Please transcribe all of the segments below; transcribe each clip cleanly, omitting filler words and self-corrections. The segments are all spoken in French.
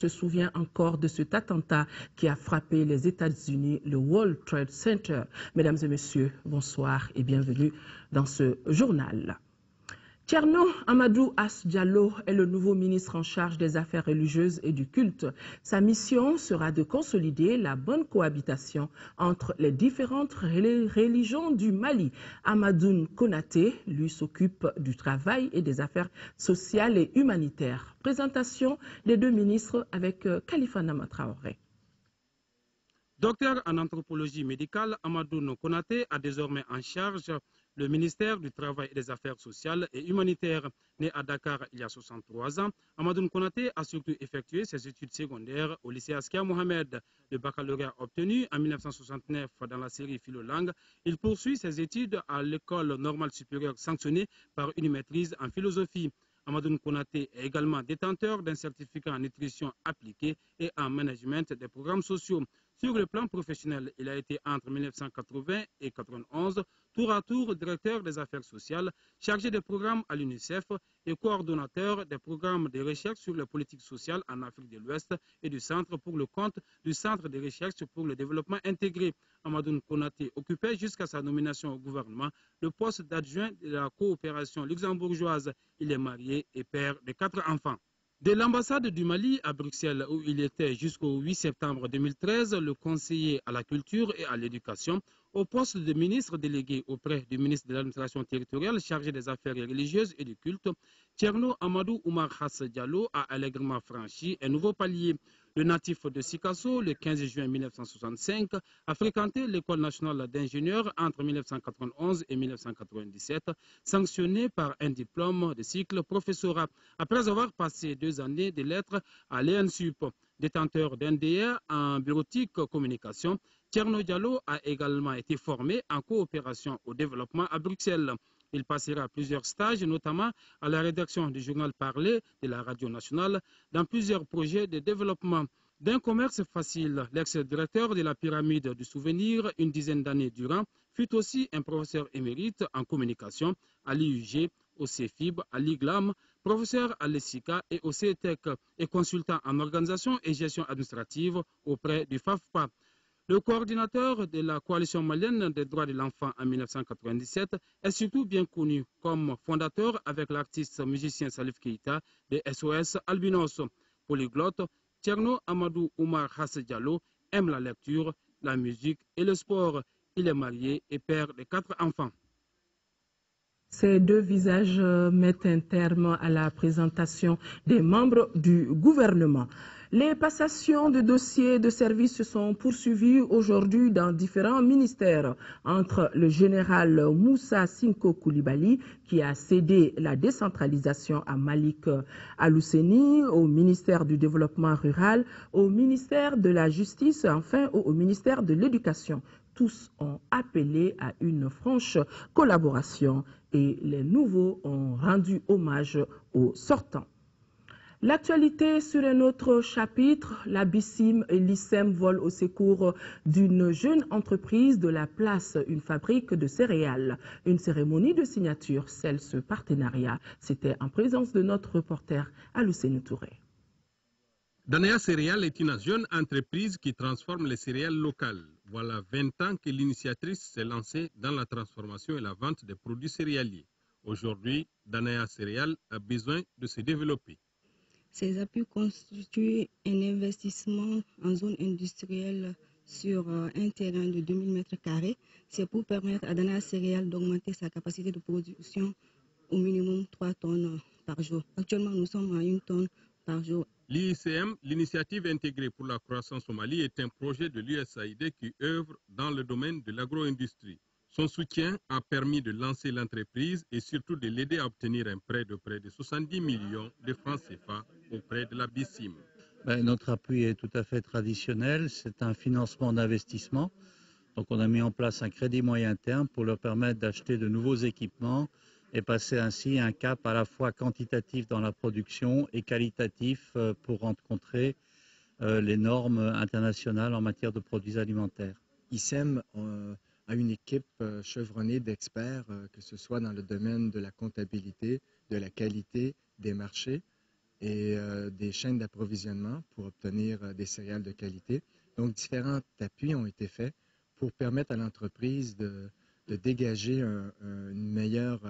se souvient encore de cet attentat qui a frappé les États-Unis, le World Trade Center. Mesdames et messieurs, bonsoir et bienvenue dans ce journal. Thierno Amadou As Diallo est le nouveau ministre en charge des affaires religieuses et du culte. Sa mission sera de consolider la bonne cohabitation entre les différentes religions du Mali. Amadou Konaté, lui, s'occupe du travail et des affaires sociales et humanitaires. Présentation des deux ministres avec Khalifa Nama Traoré. Docteur en anthropologie médicale, Amadou Konaté a désormais en charge le ministère du Travail et des Affaires sociales et humanitaires. Né à Dakar il y a 63 ans, Amadou Konaté a surtout effectué ses études secondaires au lycée Askia Mohamed. Le baccalauréat obtenu en 1969 dans la série philo-langue, il poursuit ses études à l'école normale supérieure sanctionnée par une maîtrise en philosophie. Amadou Konaté est également détenteur d'un certificat en nutrition appliquée et en management des programmes sociaux. Sur le plan professionnel, il a été entre 1980 et 1991 tour à tour directeur des affaires sociales, chargé des programmes à l'UNICEF et coordonnateur des programmes de recherche sur les politiques sociales en Afrique de l'Ouest et du Centre pour le compte du Centre de recherche pour le développement intégré. Amadou Konaté occupait jusqu'à sa nomination au gouvernement le poste d'adjoint de la coopération luxembourgeoise. Il est marié et père de 4 enfants. De l'ambassade du Mali à Bruxelles, où il était jusqu'au 8 septembre 2013, le conseiller à la culture et à l'éducation, au poste de ministre délégué auprès du ministre de l'administration territoriale chargé des affaires religieuses et du culte, Thierno Amadou Oumar Hass Diallo a allègrement franchi un nouveau palier. Le natif de Sikasso, le 15 juin 1965, a fréquenté l'école nationale d'ingénieurs entre 1991 et 1997, sanctionné par un diplôme de cycle professorat, après avoir passé 2 années de lettres à l'ENSUP. Détenteur d'un DEA en bureautique communication, Thierno Diallo a également été formé en coopération au développement à Bruxelles. Il passera plusieurs stages, notamment à la rédaction du journal Parler de la Radio nationale, dans plusieurs projets de développement. D'un commerce facile, l'ex-directeur de la pyramide du souvenir, une dizaine d'années durant, fut aussi un professeur émérite en communication à l'IUG, au CEFIB, à l'IGLAM, professeur à l'ESICA et au CETEC, et consultant en organisation et gestion administrative auprès du FAFPA. Le coordinateur de la coalition malienne des droits de l'enfant en 1997 est surtout bien connu comme fondateur avec l'artiste musicien Salif Keïta de SOS Albinos. Polyglotte, Thierno Amadou Oumar Hass Diallo aime la lecture, la musique et le sport. Il est marié et père de 4 enfants. Ces deux visages mettent un terme à la présentation des membres du gouvernement. Les passations de dossiers de services se sont poursuivies aujourd'hui dans différents ministères. Entre le général Moussa Sinko Koulibaly, qui a cédé la décentralisation à Malik Alousseni, au ministère du Développement rural, au ministère de la Justice, enfin au ministère de l'Éducation. Tous ont appelé à une franche collaboration et les nouveaux ont rendu hommage aux sortants. L'actualité sur un autre chapitre, la BICIM et l'ISEM volent au secours d'une jeune entreprise de la place, une fabrique de céréales. Une cérémonie de signature scelle ce partenariat. C'était en présence de notre reporter Alousseni Touré. Danea Céréales est une jeune entreprise qui transforme les céréales locales. Voilà 20 ans que l'initiatrice s'est lancée dans la transformation et la vente des produits céréaliers. Aujourd'hui, Danea Céréales a besoin de se développer. Ces appuis constituent un investissement en zone industrielle sur un terrain de 2000 m². C'est pour permettre à Danea Céréales d'augmenter sa capacité de production au minimum 3 tonnes par jour. Actuellement, nous sommes à 1 tonne par jour. L'ICM, l'initiative intégrée pour la croissance au Mali, est un projet de l'USAID qui œuvre dans le domaine de l'agro-industrie. Son soutien a permis de lancer l'entreprise et surtout de l'aider à obtenir un prêt de près de 70 millions de francs CFA auprès de la BICIM. Notre appui est tout à fait traditionnel, c'est un financement d'investissement. Donc on a mis en place un crédit moyen terme pour leur permettre d'acheter de nouveaux équipements et passer ainsi un cap à la fois quantitatif dans la production et qualitatif pour rencontrer les normes internationales en matière de produits alimentaires. ICEM a une équipe chevronnée d'experts, que ce soit dans le domaine de la comptabilité, de la qualité, des marchés. et des chaînes d'approvisionnement pour obtenir des céréales de qualité. Donc, différents appuis ont été faits pour permettre à l'entreprise de dégager une meilleure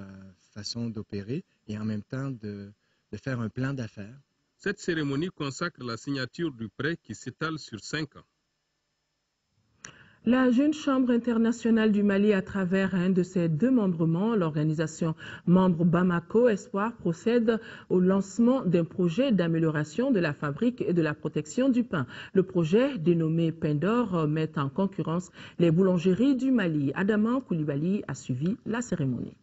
façon d'opérer et en même temps de faire un plan d'affaires. Cette cérémonie consacre la signature du prêt qui s'étale sur 5 ans. La Jeune Chambre internationale du Mali, à travers un de ses démembrements, l'organisation membre Bamako Espoir, procède au lancement d'un projet d'amélioration de la fabrique et de la protection du pain. Le projet, dénommé Pain d'Or, met en concurrence les boulangeries du Mali. Adama Koulibaly a suivi la cérémonie.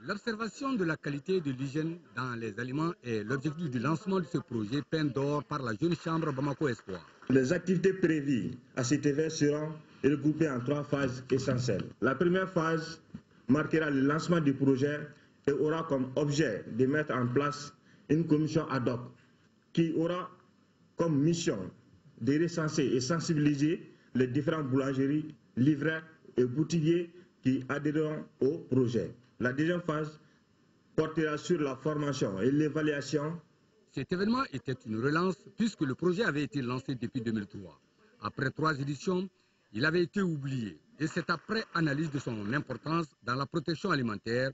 L'observation de la qualité et de l'hygiène dans les aliments est l'objectif du lancement de ce projet Pain d'Or par la Jeune Chambre Bamako Espoir. Les activités prévues à cet événement seront regroupées en 3 phases essentielles. La première phase marquera le lancement du projet et aura comme objet de mettre en place une commission ad hoc qui aura comme mission de recenser et sensibiliser les différentes boulangeries, livreurs et boutiquiers qui adhéreront au projet. La deuxième phase portera sur la formation et l'évaluation. Cet événement était une relance puisque le projet avait été lancé depuis 2003. Après 3 éditions, il avait été oublié et c'est après analyse de son importance dans la protection alimentaire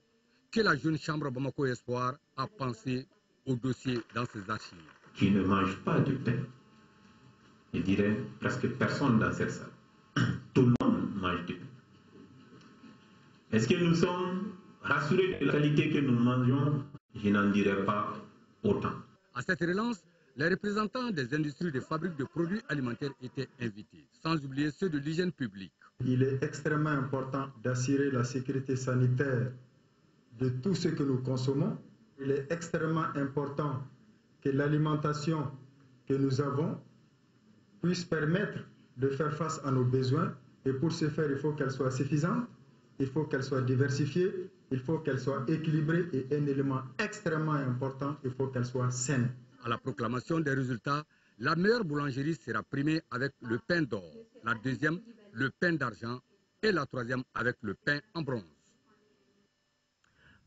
que la Jeune Chambre Bamako Espoir a pensé au dossier dans ses archives. Qui ne mange pas du pain. Je dirais presque personne dans cette salle. Tout le monde mange du pain. Est-ce que nous sommes rassurés de la qualité que nous mangeons? Je n'en dirais pas autant. À cette relance, les représentants des industries de fabrique de produits alimentaires étaient invités, sans oublier ceux de l'hygiène publique. Il est extrêmement important d'assurer la sécurité sanitaire de tout ce que nous consommons. Il est extrêmement important que l'alimentation que nous avons puisse permettre de faire face à nos besoins. Et pour ce faire, il faut qu'elle soit suffisante, il faut qu'elle soit diversifiée, il faut qu'elle soit équilibrée et un élément extrêmement important, il faut qu'elle soit saine. À la proclamation des résultats, la meilleure boulangerie sera primée avec le pain d'or, la deuxième, le pain d'argent et la troisième avec le pain en bronze.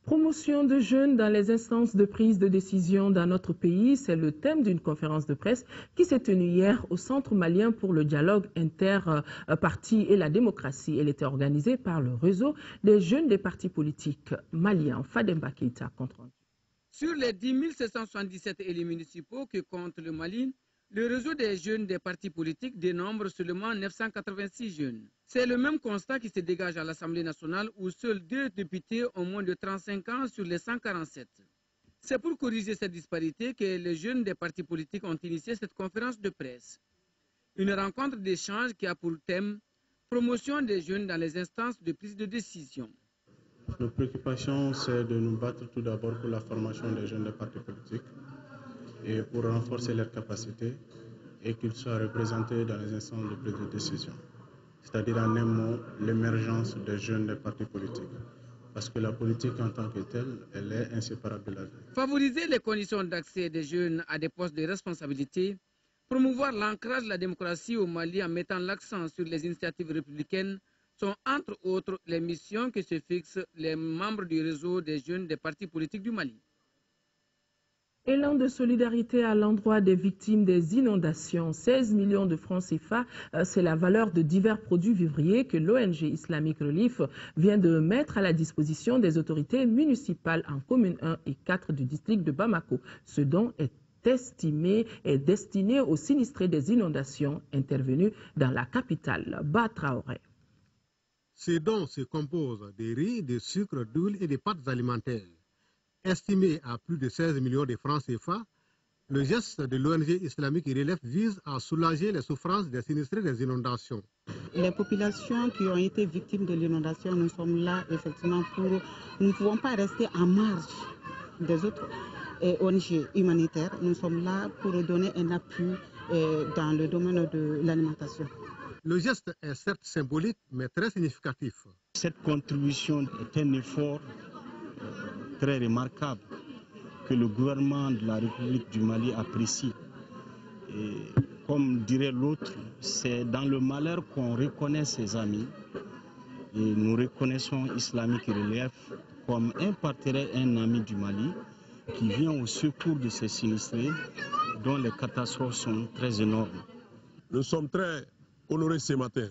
Promotion de jeunes dans les instances de prise de décision dans notre pays, c'est le thème d'une conférence de presse qui s'est tenue hier au Centre malien pour le dialogue interparti et la démocratie. Elle était organisée par le réseau des jeunes des partis politiques maliens. Fademba Keita compte rendu. Sur les 10 777 élus municipaux que compte le Mali, le réseau des jeunes des partis politiques dénombre seulement 986 jeunes. C'est le même constat qui se dégage à l'Assemblée nationale où seuls 2 députés ont moins de 35 ans sur les 147. C'est pour corriger cette disparité que les jeunes des partis politiques ont initié cette conférence de presse. Une rencontre d'échange qui a pour thème « Promotion des jeunes dans les instances de prise de décision ». Nos préoccupations, c'est de nous battre tout d'abord pour la formation des jeunes des partis politiques et pour renforcer leurs capacités et qu'ils soient représentés dans les instances de prise de décision. C'est-à-dire en un mot, l'émergence des jeunes des partis politiques. Parce que la politique en tant que telle, elle est inséparable de la vie. Favoriser les conditions d'accès des jeunes à des postes de responsabilité, promouvoir l'ancrage de la démocratie au Mali en mettant l'accent sur les initiatives républicaines sont entre autres les missions que se fixent les membres du réseau des jeunes des partis politiques du Mali. Élan de solidarité à l'endroit des victimes des inondations. 16 millions de francs CFA, c'est la valeur de divers produits vivriers que l'ONG Islamic Relief vient de mettre à la disposition des autorités municipales en communes 1 et 4 du district de Bamako. Ce don est destiné aux sinistrés des inondations intervenues dans la capitale, Batraoré. Ces dons se composent de riz, de sucre, d'huile et de pâtes alimentaires. Estimé à plus de 16 millions de francs CFA, le geste de l'ONG Islamic Relief vise à soulager les souffrances des sinistrés des inondations. Les populations qui ont été victimes de l'inondation, nous sommes là effectivement pour... Nous ne pouvons pas rester en marge des autres ONG humanitaires. Nous sommes là pour donner un appui dans le domaine de l'alimentation. Le geste est certes symbolique, mais très significatif. Cette contribution est un effort très remarquable que le gouvernement de la République du Mali apprécie. Et comme dirait l'autre, c'est dans le malheur qu'on reconnaît ses amis. Et nous reconnaissons Islamic Relief comme un partenaire, un ami du Mali. qui vient au secours de ces sinistrés dont les catastrophes sont très énormes. Nous sommes très honorés ce matin,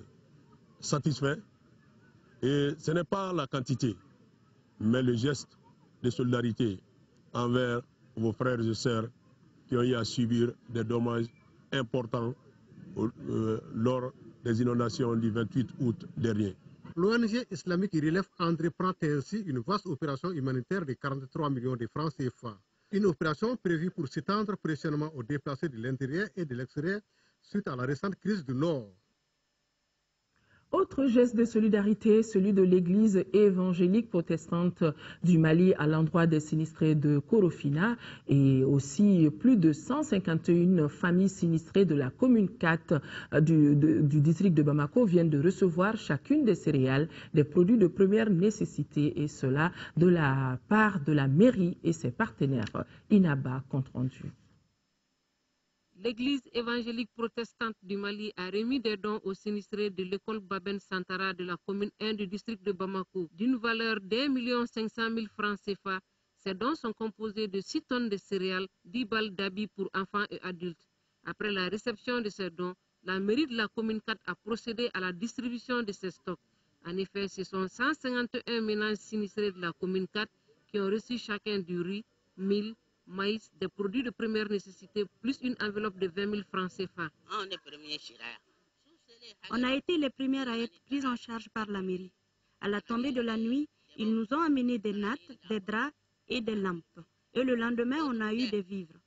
satisfaits, et ce n'est pas la quantité, mais le geste de solidarité envers vos frères et sœurs qui ont eu à subir des dommages importants lors des inondations du 28 août dernier. L'ONG islamique Relève entreprend ainsi une vaste opération humanitaire de 43 millions de francs CFA. Une opération prévue pour s'étendre prochainement aux déplacés de l'intérieur et de l'extérieur suite à la récente crise du Nord. Autre geste de solidarité, celui de l'église évangélique protestante du Mali à l'endroit des sinistrés de Korofina, et aussi plus de 151 familles sinistrées de la commune 4 du district de Bamako viennent de recevoir chacune des céréales, des produits de première nécessité, et cela de la part de la mairie et ses partenaires. Inaba, compte rendu. L'église évangélique protestante du Mali a remis des dons aux sinistrés de l'école Baben Santara de la commune 1 du district de Bamako d'une valeur d'1 500 000 francs CFA. Ces dons sont composés de 6 tonnes de céréales, 10 balles d'habits pour enfants et adultes. Après la réception de ces dons, la mairie de la commune 4 a procédé à la distribution de ces stocks. En effet, ce sont 151 ménages sinistrés de la commune 4 qui ont reçu chacun du riz, 1000 maïs, des produits de première nécessité, plus une enveloppe de 20 000 francs CFA. On a été les premières à être prises en charge par la mairie. À la tombée de la nuit, ils nous ont amené des nattes, des draps et des lampes. Et le lendemain, on a eu des vivres.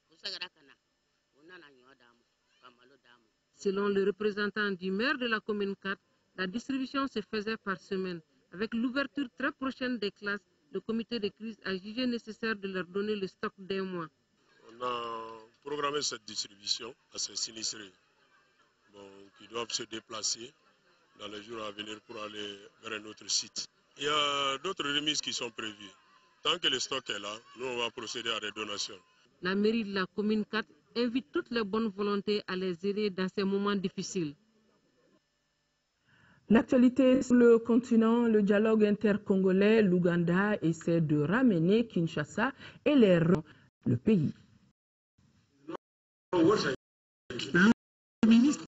Selon le représentant du maire de la commune 4, la distribution se faisait par semaine. Avec l'ouverture très prochaine des classes, le comité de crise a jugé nécessaire de leur donner le stock d'un mois. On a programmé cette distribution à ces sinistrés qui doivent se déplacer dans les jours à venir pour aller vers un autre site. Il y a d'autres remises qui sont prévues. Tant que le stock est là, nous on va procéder à des donations. La mairie de la commune 4 invite toutes les bonnes volontés à les aider dans ces moments difficiles. L'actualité sur le continent, le dialogue intercongolais, l'Ouganda essaie de ramener Kinshasa et le pays. Le ministre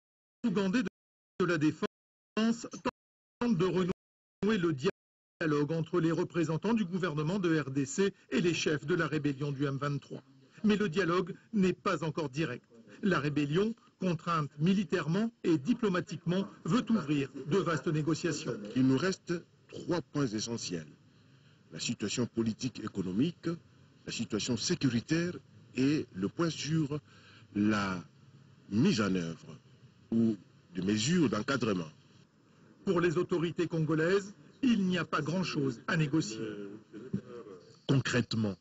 ougandais de la Défense tente de renouer le dialogue entre les représentants du gouvernement de RDC et les chefs de la rébellion du M23. Mais le dialogue n'est pas encore direct. La rébellion, contrainte militairement et diplomatiquement, veut ouvrir de vastes négociations. Il nous reste 3 points essentiels. La situation politique économique, la situation sécuritaire et le point sur la mise en œuvre ou de mesures d'encadrement. Pour les autorités congolaises, il n'y a pas grand-chose à négocier. Concrètement,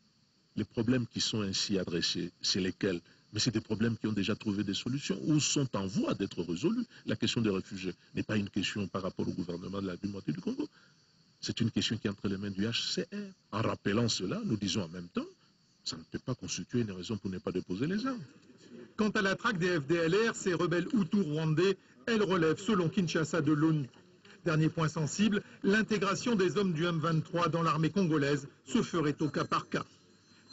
les problèmes qui sont ainsi adressés, c'est lesquels? Mais c'est des problèmes qui ont déjà trouvé des solutions ou sont en voie d'être résolus. La question des réfugiés n'est pas une question par rapport au gouvernement de la République du Congo. C'est une question qui est entre les mains du HCR. En rappelant cela, nous disons en même temps, ça ne peut pas constituer une raison pour ne pas déposer les armes. Quant à la traque des FDLR, ces rebelles hutus rwandais, elle relève selon Kinshasa de l'ONU. Dernier point sensible, l'intégration des hommes du M23 dans l'armée congolaise se ferait au cas par cas.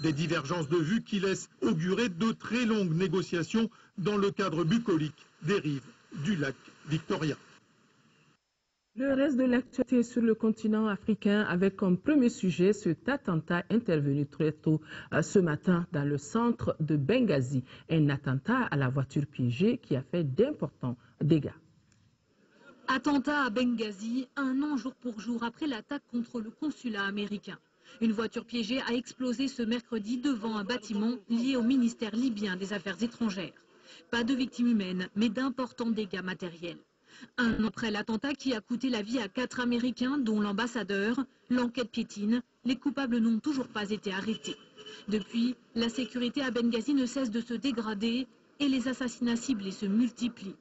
Des divergences de vues qui laissent augurer de très longues négociations dans le cadre bucolique des rives du lac Victoria. Le reste de l'actualité sur le continent africain avec comme premier sujet cet attentat intervenu très tôt ce matin dans le centre de Benghazi. Un attentat à la voiture piégée qui a fait d'importants dégâts. Attentat à Benghazi, 1 an jour pour jour après l'attaque contre le consulat américain. Une voiture piégée a explosé ce mercredi devant un bâtiment lié au ministère libyen des Affaires étrangères. Pas de victimes humaines, mais d'importants dégâts matériels. 1 an après l'attentat qui a coûté la vie à 4 Américains, dont l'ambassadeur, l'enquête piétine, les coupables n'ont toujours pas été arrêtés. Depuis, la sécurité à Benghazi ne cesse de se dégrader et les assassinats ciblés se multiplient.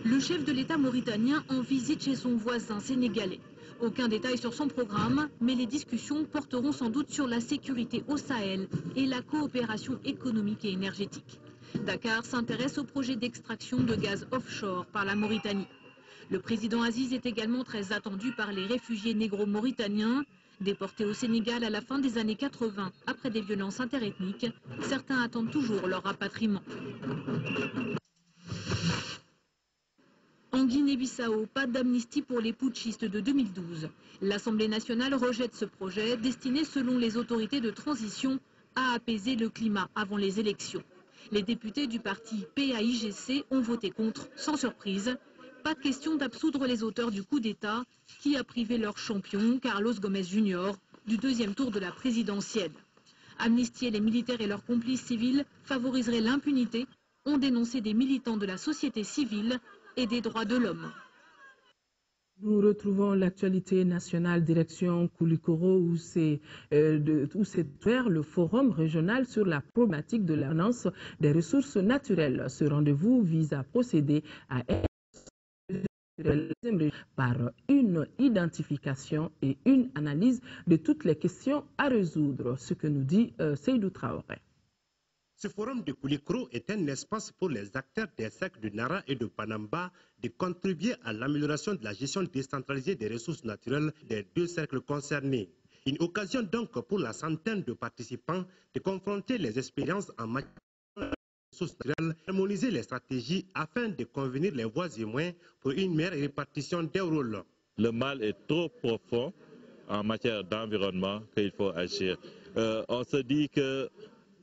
Le chef de l'État mauritanien en visite chez son voisin sénégalais. Aucun détail sur son programme, mais les discussions porteront sans doute sur la sécurité au Sahel et la coopération économique et énergétique. Dakar s'intéresse au projet d'extraction de gaz offshore par la Mauritanie. Le président Aziz est également très attendu par les réfugiés négro-mauritaniens. Déportés au Sénégal à la fin des années 80, après des violences interethniques, certains attendent toujours leur rapatriement. En Guinée-Bissau, pas d'amnistie pour les putschistes de 2012. L'Assemblée nationale rejette ce projet destiné, selon les autorités de transition, à apaiser le climat avant les élections. Les députés du parti PAIGC ont voté contre, sans surprise. Pas de question d'absoudre les auteurs du coup d'État qui a privé leur champion, Carlos Gomes Jr., du deuxième tour de la présidentielle. Amnistier les militaires et leurs complices civils favoriserait l'impunité, ont dénoncé des militants de la société civile et des droits de l'homme. Nous retrouvons l'actualité nationale direction Koulikoro où c'est ouvert le forum régional sur la problématique de l'annonce des ressources naturelles. Ce rendez-vous vise à procéder à par une identification et une analyse de toutes les questions à résoudre, ce que nous dit Seydou Traoré. Ce forum de Koulikoro est un espace pour les acteurs des cercles de Nara et de Panamba de contribuer à l'amélioration de la gestion décentralisée des ressources naturelles des deux cercles concernés. Une occasion donc pour la centaine de participants de confronter les expériences en matière de ressources naturelles, harmoniser les stratégies afin de convenir les voies et moyens pour une meilleure répartition des rôles. Le mal est trop profond en matière d'environnement qu'il faut agir. On se dit que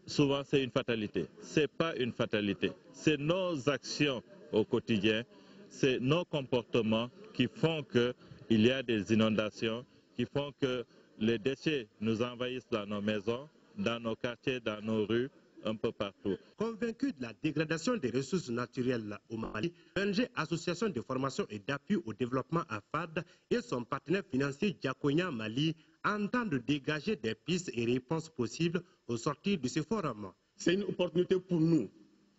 souvent c'est une fatalité. Ce n'est pas une fatalité. C'est nos actions au quotidien, c'est nos comportements qui font qu'il y a des inondations, qui font que les déchets nous envahissent dans nos maisons, dans nos quartiers, dans nos rues, un peu partout. Convaincu de la dégradation des ressources naturelles au Mali, l'ONG Association de formation et d'appui au développement AFAD et son partenaire financier Diakonia Mali entendent dégager des pistes et réponses possibles au sortir de ce forum. C'est une opportunité pour nous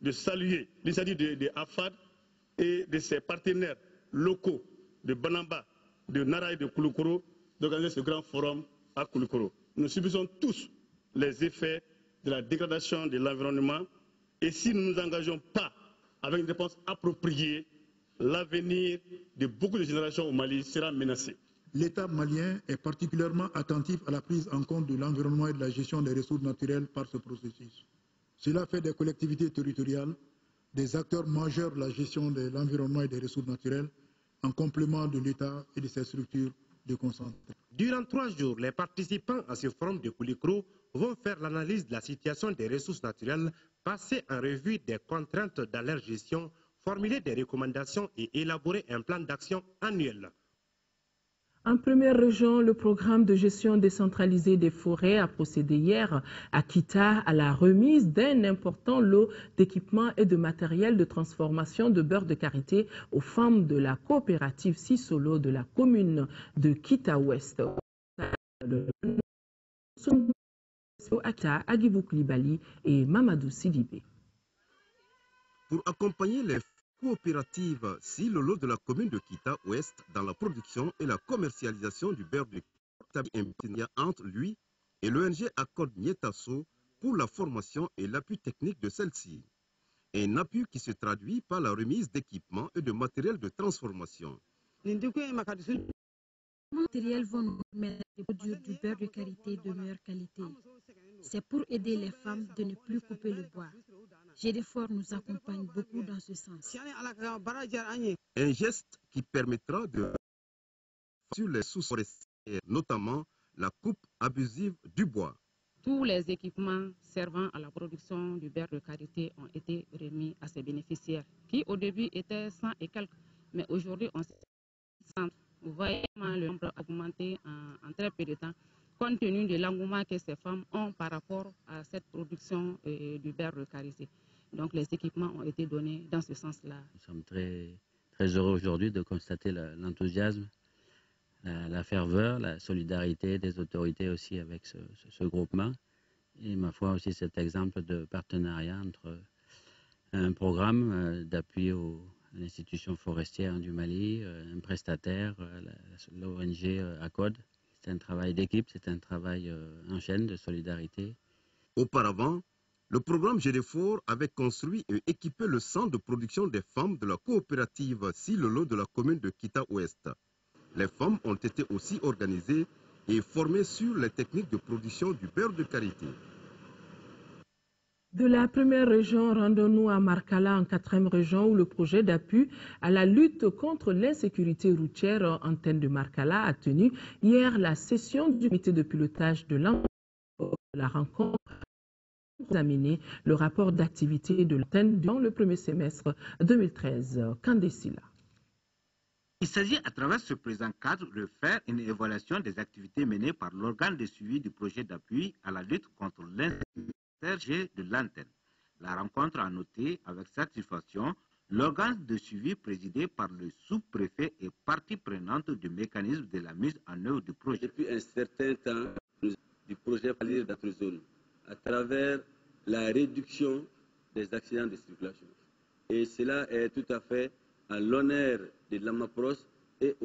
de saluer l'initiative de AFAD et de ses partenaires locaux de Banamba, de Nara et de Koulikoro d'organiser ce grand forum à Koulikoro. Nous subissons tous les effets de la dégradation de l'environnement et si nous ne nous engageons pas avec une réponse appropriée, l'avenir de beaucoup de générations au Mali sera menacé. L'État malien est particulièrement attentif à la prise en compte de l'environnement et de la gestion des ressources naturelles par ce processus. Cela fait des collectivités territoriales des acteurs majeurs de la gestion de l'environnement et des ressources naturelles en complément de l'État et de ses structures de consentement. Durant 3 jours, les participants à ce forum de Koulikoro vont faire l'analyse de la situation des ressources naturelles, passer en revue des contraintes dans leur gestion, formuler des recommandations et élaborer un plan d'action annuel. En première région, le programme de gestion décentralisée des forêts a procédé hier à Kita à la remise d'un important lot d'équipements et de matériel de transformation de beurre de karité aux femmes de la coopérative Sisolo de la commune de Kita-Ouest. Agibou Koulibaly et Mamadou Sidibé. Pour accompagner les coopérative Silolo de la commune de Kita-Ouest dans la production et la commercialisation du beurre de karité entre lui et l'ONG Accord Nietasso pour la formation et l'appui technique de celle-ci. Un appui qui se traduit par la remise d'équipements et de matériel de transformation. Les matériels vont nous permettre de produire du beurre de karité de meilleure qualité. C'est pour aider les femmes de ne plus couper le bois. GDFOR nous accompagne beaucoup dans ce sens. Un geste qui permettra de sur les sous-forestiers, notamment la coupe abusive du bois. Tous les équipements servant à la production du beurre de karité ont été remis à ces bénéficiaires, qui au début étaient 100 et quelques, mais aujourd'hui on s'est centre. Vous voyez comment le nombre a augmenté en très peu de temps, compte tenu de l'engouement que ces femmes ont par rapport à cette production du beurre de karité. Donc les équipements ont été donnés dans ce sens-là. Nous sommes très heureux aujourd'hui de constater l'enthousiasme, la ferveur, la solidarité des autorités aussi avec ce groupement. Et ma foi aussi cet exemple de partenariat entre un programme d'appui à l'institution forestière du Mali, un prestataire, l'ONG ACOD. C'est un travail d'équipe, c'est un travail en chaîne de solidarité. Auparavant, le programme GDFOR avait construit et équipé le centre de production des femmes de la coopérative Silolo de la commune de Kita-Ouest. Les femmes ont été aussi organisées et formés sur les techniques de production du beurre de karité. De la première région, rendons-nous à Markala, en 4e région, où le projet d'appui à la lutte contre l'insécurité routière Antenne de Markala a tenu hier la session du comité de pilotage de la rencontre pour examiner le rapport d'activité de l'antenne dans le premier semestre 2013. Kandesila. Il s'agit à travers ce présent cadre de faire une évaluation des activités menées par l'organe de suivi du projet d'appui à la lutte contre l'insécurité de l'antenne. La rencontre a noté avec satisfaction l'organe de suivi présidé par le sous-préfet et partie prenante du mécanisme de la mise en œuvre du projet. Depuis un certain temps, du projet Palir d'autres zones, à travers la réduction des accidents de circulation. Et cela est tout à fait à l'honneur de l'AMAPROS et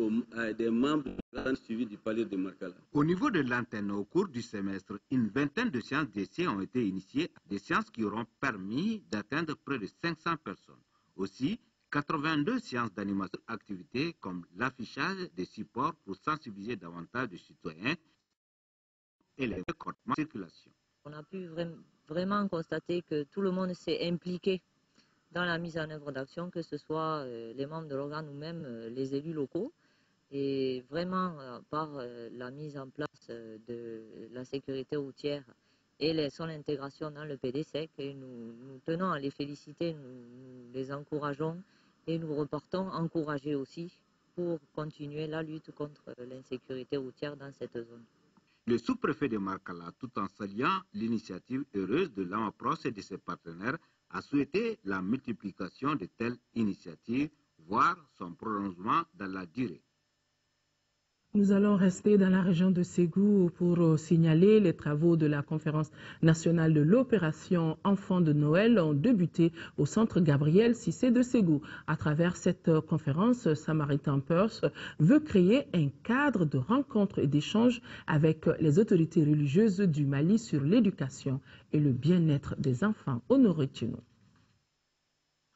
des membres du programme suivi du Palir de Markala. Au niveau de l'antenne, au cours du semestre, une vingtaine de séances d'essai ont été initiées, des séances qui auront permis d'atteindre près de 500 personnes. Aussi, 82 séances d'animation activités comme l'affichage des supports pour sensibiliser davantage de citoyens et les recrutements de circulation. On a pu vraiment constater que tout le monde s'est impliqué dans la mise en œuvre d'actions, que ce soit les membres de l'organe ou même les élus locaux. Et vraiment, par la mise en place de la sécurité routière et son intégration dans le PDSEC, et nous tenons à les féliciter, nous les encourageons et nous reportons encourager aussi pour continuer la lutte contre l'insécurité routière dans cette zone. Le sous-préfet de Markala, tout en saluant l'initiative heureuse de l'AMAPROS et de ses partenaires, a souhaité la multiplication de telles initiatives, voire son prolongement dans la durée. Nous allons rester dans la région de Ségou pour signaler les travaux de la conférence nationale de l'opération Enfants de Noël ont débuté au centre Gabriel Cissé de Ségou. À travers cette conférence, Samaritan Purse veut créer un cadre de rencontres et d'échanges avec les autorités religieuses du Mali sur l'éducation et le bien-être des enfants. Honoré Tchino.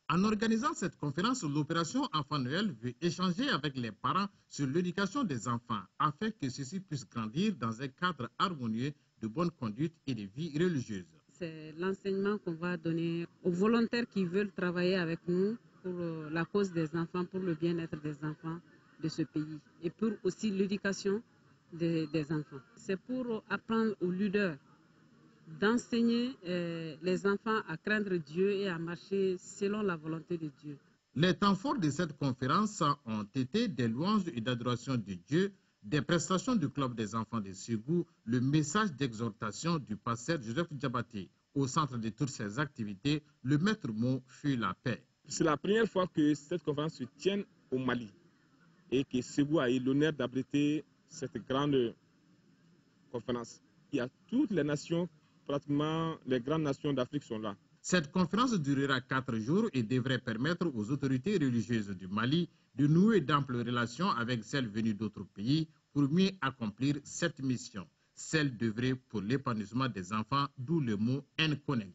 En organisant cette conférence, l'opération Enfant Noël veut échanger avec les parents sur l'éducation des enfants afin que ceux-ci puissent grandir dans un cadre harmonieux de bonne conduite et de vie religieuse. C'est l'enseignement qu'on va donner aux volontaires qui veulent travailler avec nous pour la cause des enfants, pour le bien-être des enfants de ce pays et pour aussi l'éducation des enfants. C'est pour apprendre aux leaders d'enseigner les enfants à craindre Dieu et à marcher selon la volonté de Dieu. Les temps forts de cette conférence ont été des louanges et d'adoration de Dieu, des prestations du Club des enfants de Ségou, le message d'exhortation du pasteur Joseph Diabaté. Au centre de toutes ces activités, le maître mot fut la paix. C'est la première fois que cette conférence se tient au Mali et que Ségou a eu l'honneur d'abriter cette grande conférence. Il y a toutes les nations, pratiquement les grandes nations d'Afrique sont là. Cette conférence durera 4 jours et devrait permettre aux autorités religieuses du Mali de nouer d'amples relations avec celles venues d'autres pays pour mieux accomplir cette mission, celle d'œuvrer pour l'épanouissement des enfants, d'où le mot N-Connect.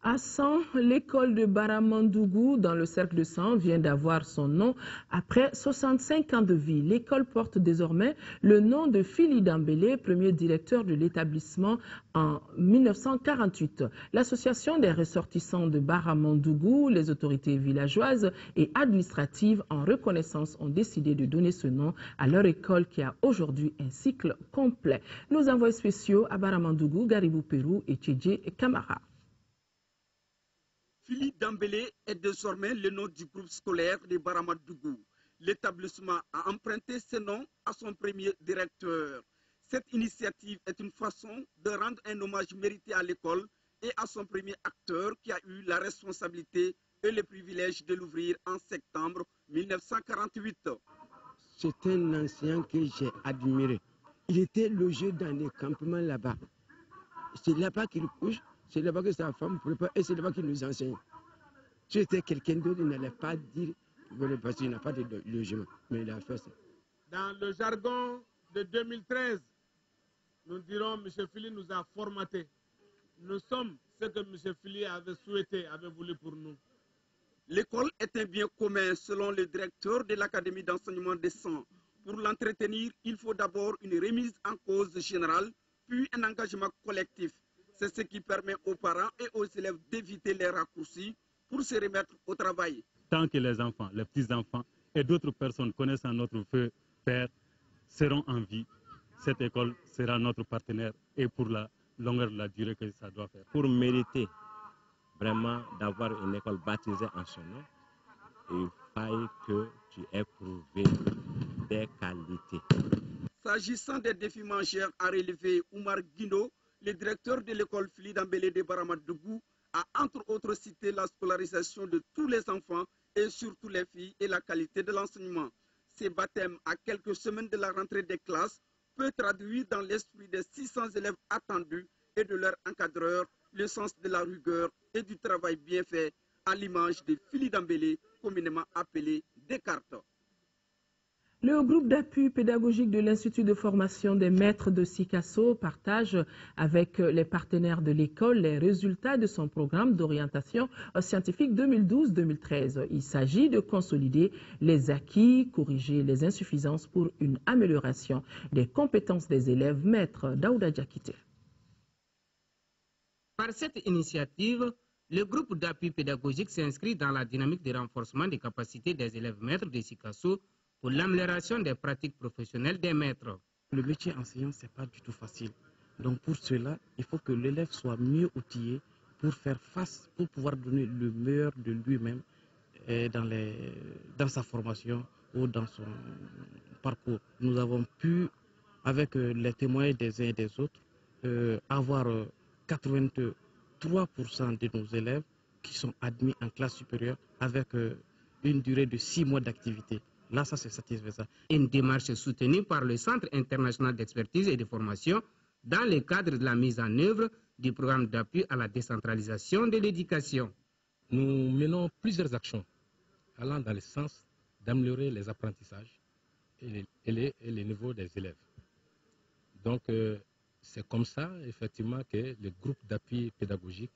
À 100, l'école de Baramandougou dans le cercle de 100 vient d'avoir son nom après 65 ans de vie. L'école porte désormais le nom de Fili Dambélé, premier directeur de l'établissement en 1948. L'association des ressortissants de Baramandougou, les autorités villageoises et administratives en reconnaissance ont décidé de donner ce nom à leur école qui a aujourd'hui un cycle complet. Nos envoyés spéciaux à Baramandougou, Garibou Pérou et Tchédjé Camara. Fili Dambélé est désormais le nom du groupe scolaire de Baramandougou. L'établissement a emprunté ce nom à son premier directeur. Cette initiative est une façon de rendre un hommage mérité à l'école et à son premier acteur qui a eu la responsabilité et le privilège de l'ouvrir en septembre 1948. C'est un ancien que j'ai admiré. Il était logé dans les campements là-bas. C'est là-bas qu'il couche. C'est là-bas que sa femme prépare et c'est là-bas qu'il nous enseigne. Si c'était quelqu'un d'autre, il n'allait pas dire parce qu'il n'a pas de logement. Mais il a fait ça. Dans le jargon de 2013, nous dirons M. Fili nous a formatés. Nous sommes ce que M. Fili avait souhaité, avait voulu pour nous. L'école est un bien commun selon le directeur de l'Académie d'enseignement des Sangs. Pour l'entretenir, il faut d'abord une remise en cause générale, puis un engagement collectif. C'est ce qui permet aux parents et aux élèves d'éviter les raccourcis pour se remettre au travail. Tant que les enfants, les petits-enfants et d'autres personnes connaissant notre feu père seront en vie, cette école sera notre partenaire et pour la longueur de la durée que ça doit faire. Pour mériter vraiment d'avoir une école baptisée en son nom, il faille que tu aies prouvé des qualités. S'agissant des défis majeurs à relever, Oumar Guindo, le directeur de l'école Fili Dambélé de Baramadougou, a entre autres cité la scolarisation de tous les enfants et surtout les filles et la qualité de l'enseignement. Ces baptêmes à quelques semaines de la rentrée des classes peut traduire dans l'esprit des 600 élèves attendus et de leurs encadreurs le sens de la rigueur et du travail bien fait à l'image de Fili Dambélé, communément appelé Descartes. Le groupe d'appui pédagogique de l'Institut de formation des maîtres de Sikasso partage avec les partenaires de l'école les résultats de son programme d'orientation scientifique 2012-2013. Il s'agit de consolider les acquis, corriger les insuffisances pour une amélioration des compétences des élèves maîtres. Daouda Diakité. Par cette initiative, le groupe d'appui pédagogique s'inscrit dans la dynamique de renforcement des capacités des élèves maîtres de Sikasso pour l'amélioration des pratiques professionnelles des maîtres. Le métier enseignant, ce n'est pas du tout facile. Donc pour cela, il faut que l'élève soit mieux outillé pour faire face, pour pouvoir donner le meilleur de lui-même dans sa formation ou dans son parcours. Nous avons pu, avec les témoignages des uns et des autres, avoir 83% de nos élèves qui sont admis en classe supérieure avec une durée de 6 mois d'activité. Là, ça, c'est satisfaisant. Une démarche soutenue par le Centre international d'expertise et de formation dans le cadre de la mise en œuvre du programme d'appui à la décentralisation de l'éducation. Nous menons plusieurs actions allant dans le sens d'améliorer les apprentissages et les niveaux des élèves. Donc, c'est comme ça, effectivement, que le groupe d'appui pédagogique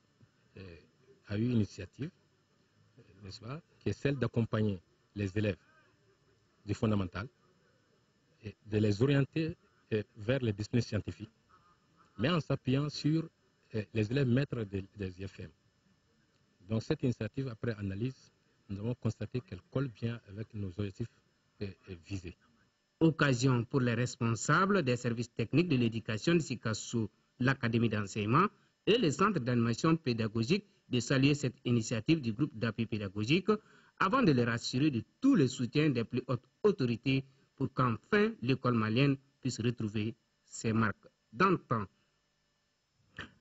a eu une initiative, n'est-ce pas, qui est celle d'accompagner les élèves du fondamental et de les orienter vers les disciplines scientifiques, mais en s'appuyant sur les élèves maîtres des IFM. Donc cette initiative, après analyse, nous avons constaté qu'elle colle bien avec nos objectifs visés. Occasion pour les responsables des services techniques de l'éducation de Sikasso, l'Académie d'enseignement et le Centre d'animation pédagogique de saluer cette initiative du groupe d'appui pédagogique avant de les rassurer de tout le soutien des plus hautes autorités pour qu'enfin l'école malienne puisse retrouver ses marques d'antan.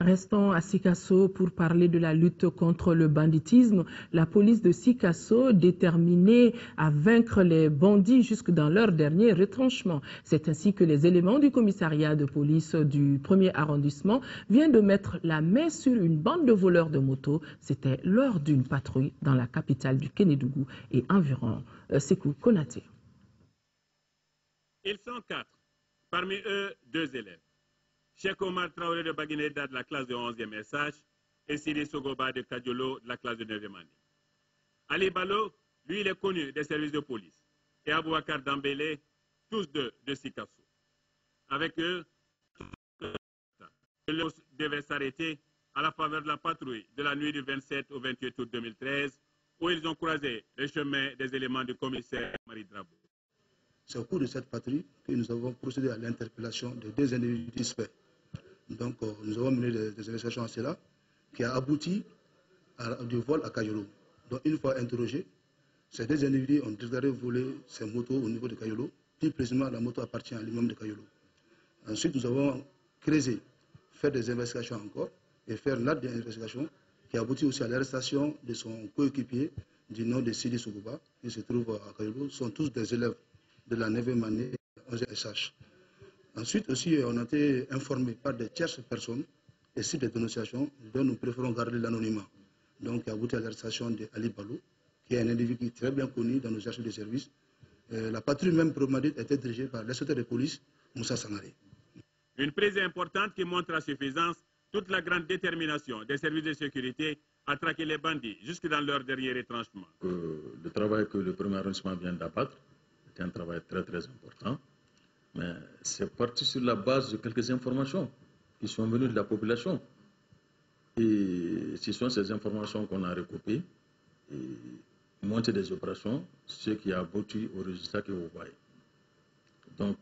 Restons à Sikasso pour parler de la lutte contre le banditisme. La police de Sikasso, déterminée à vaincre les bandits jusque dans leur dernier retranchement. C'est ainsi que les éléments du commissariat de police du 1er arrondissement viennent de mettre la main sur une bande de voleurs de motos. C'était lors d'une patrouille dans la capitale du Kénédougou et environ. Sekou Konaté. Ils sont 4, parmi eux 2 élèves. Cheikh Omar Traoré de Baguineda de la classe de 11e SH et Sidi Sogoba de Kadiolo de la classe de 9e année. Ali Balo, lui, il est connu des services de police. Et Abouakar Dambélé, tous deux de Sikasso. Avec eux, le devait s'arrêter à la faveur de la patrouille de la nuit du 27 au 28 août 2013, où ils ont croisé le chemin des éléments du commissaire Marie Drabo. C'est au cours de cette patrouille que nous avons procédé à l'interpellation de 2 individus suspects. Donc, nous avons mené des investigations à cela, qui a abouti à du vol à Kayolo. Donc, une fois interrogés, ces 2 individus ont déclaré voler ces motos au niveau de Kayolo. Plus précisément, la moto appartient à l'imam de Kayolo. Ensuite, nous avons creusé, fait des investigations encore, et faire une autre investigation qui a abouti aussi à l'arrestation de son coéquipier du nom de Sidi Sougouba, qui se trouve à Kayolo. Ce sont tous des élèves de la 9e année 11e SH. Ensuite aussi, on a été informé par des tierces personnes et sur des dénonciations dont nous préférons garder l'anonymat. Donc, il y a abouti à l'arrestation d'Ali Balou, qui est un individu très bien connu dans nos archives de service. La patrouille même problématique était dirigée par l'inspecteur de police, Moussa Sangaré. Une prise importante qui montre à suffisance toute la grande détermination des services de sécurité à traquer les bandits jusque dans leur dernier retranchement. Le travail que le 1er arrondissement vient d'abattre c'est un travail très très important. Mais c'est parti sur la base de quelques informations qui sont venues de la population. Et ce sont ces informations qu'on a recoupées et monté des opérations, ce qui a abouti au résultat que vous voyez. Donc,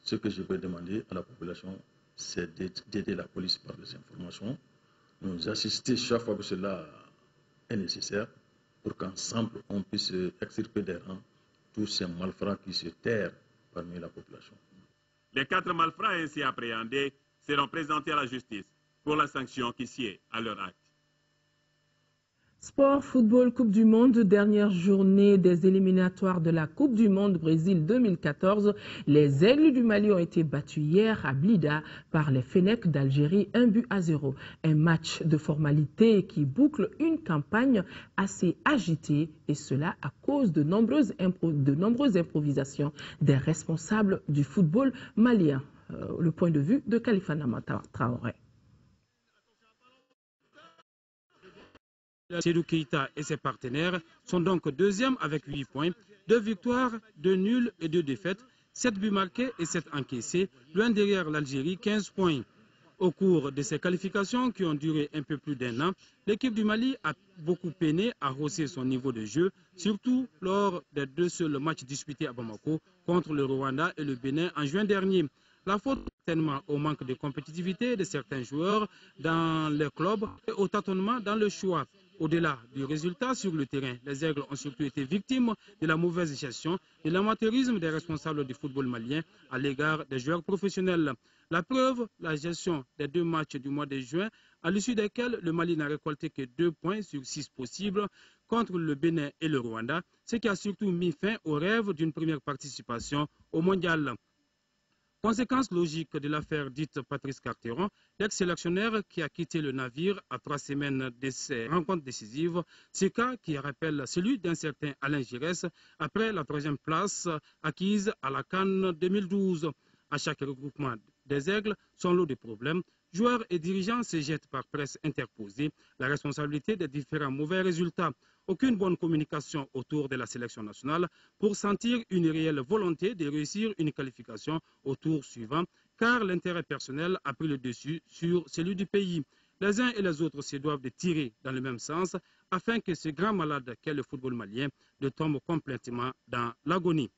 ce que je peux demander à la population, c'est d'aider la police par les informations, nous assister chaque fois que cela est nécessaire, pour qu'ensemble, on puisse extirper des rangs tous ces malfrats qui se terrent parmi la population. Les 4 malfrats ainsi appréhendés seront présentés à la justice pour la sanction qui sied à leur acte. Sport, football, Coupe du Monde, dernière journée des éliminatoires de la Coupe du Monde Brésil 2014. Les Aigles du Mali ont été battus hier à Blida par les Fennecs d'Algérie 1-0. Un match de formalité qui boucle une campagne assez agitée, et cela à cause de nombreuses improvisations des responsables du football malien. Le point de vue de Khalifa Namata Traoré. Sédou Keïta et ses partenaires sont donc deuxièmes avec 8 points, 2 victoires, 2 nuls et 2 défaites, 7 buts marqués et 7 encaissés, loin derrière l'Algérie, 15 points. Au cours de ces qualifications qui ont duré un peu plus d'1 an, l'équipe du Mali a beaucoup peiné à hausser son niveau de jeu, surtout lors des 2 seuls matchs disputés à Bamako contre le Rwanda et le Bénin en juin dernier. La faute certainement au manque de compétitivité de certains joueurs dans les clubs et au tâtonnement dans le choix. Au-delà du résultat sur le terrain, les Aigles ont surtout été victimes de la mauvaise gestion et de l'amateurisme des responsables du football malien à l'égard des joueurs professionnels. La preuve, la gestion des 2 matchs du mois de juin, à l'issue desquels le Mali n'a récolté que 2 points sur 6 possibles contre le Bénin et le Rwanda, ce qui a surtout mis fin au rêve d'une première participation au mondial. Conséquence logique de l'affaire dite Patrice Carteron, l'ex-sélectionneur qui a quitté le navire à 3 semaines de ses rencontres décisives, ce cas qui rappelle celui d'un certain Alain Giresse après la 3e place acquise à la CAN 2012. À chaque regroupement des Aigles, son lot de problèmes, joueurs et dirigeants se jettent par presse interposée la responsabilité des différents mauvais résultats. Aucune bonne communication autour de la sélection nationale pour sentir une réelle volonté de réussir une qualification au tour suivant, car l'intérêt personnel a pris le dessus sur celui du pays. Les uns et les autres se doivent de tirer dans le même sens afin que ce grand malade qu'est le football malien ne tombe complètement dans l'agonie.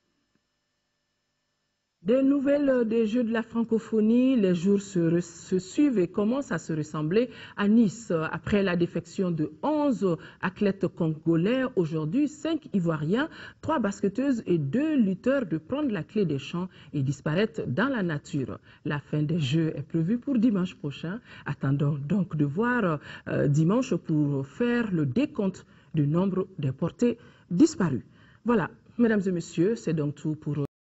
Des nouvelles des Jeux de la francophonie, les jours se suivent et commencent à se ressembler à Nice. Après la défection de 11 athlètes congolais, aujourd'hui 5 Ivoiriens, 3 basketteuses et 2 lutteurs de prendre la clé des champs et disparaître dans la nature. La fin des Jeux est prévue pour dimanche prochain. Attendons donc de voir dimanche pour faire le décompte du nombre des portées disparues. Voilà, mesdames et messieurs, c'est donc tout pour